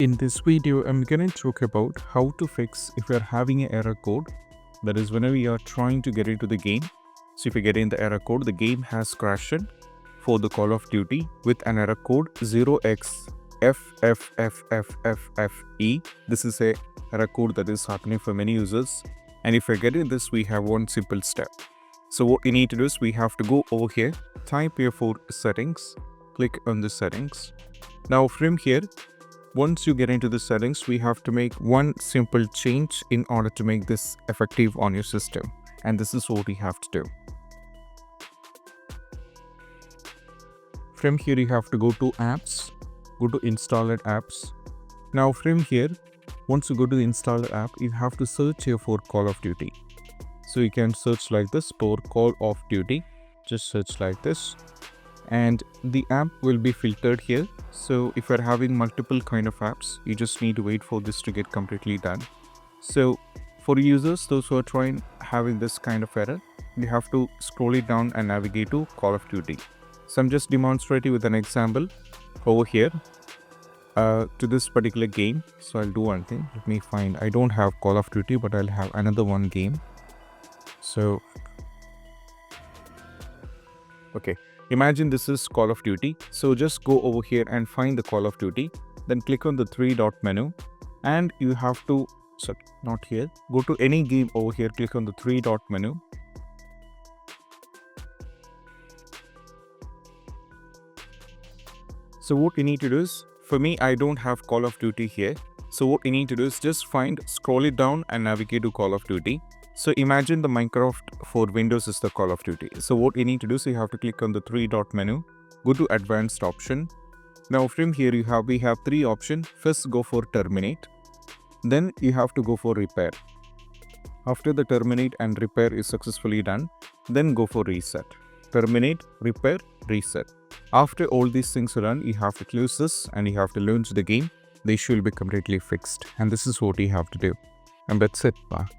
In this video, I'm going to talk about how to fix if you're having an error code. That is, whenever you are trying to get into the game. So if you get in the error code, the game has crashed for the Call of Duty with an error code 0xfffffffe. This is a error code that is happening for many users. And if you're getting this, we have one simple step. So what you need to do is we have to go over here, type here for settings, click on the settings. Now from here, once you get into the settings, we have to make one simple change in order to make this effective on your system. And this is what we have to do. From here, you have to go to apps, go to installed apps. Now from here, once you go to the installed app, you have to search here for Call of Duty. So you can search like this for Call of Duty. Just search like this. And the app will be filtered here. So if you're having multiple kind of apps, you just need to wait for this to get completely done. So for users, those who are trying having this kind of error, you have to scroll it down and navigate to Call of Duty. So I'm just demonstrating with an example over here to this particular game. So I'll do one thing. Let me find, I don't have Call of Duty, but I'll have another one game. So, okay. Imagine this is Call of Duty. So just go over here and find the Call of Duty. Then click on the three-dot menu. And you have to, sorry, not here. Go to any game over here. Click on the three-dot menu. So what you need to do is, for me, I don't have Call of Duty here. So what you need to do is just scroll it down and navigate to Call of Duty. So imagine the Minecraft for Windows is the Call of Duty. So what you need to do is you have to click on the three-dot menu, go to advanced option. Now from here we have three options. First go for terminate. Then you have to go for repair. After the terminate and repair is successfully done, then go for reset. Terminate, repair, reset. After all these things are done, you have to close this and you have to launch the game. The issue will be completely fixed. And this is what you have to do. And that's it. Bye.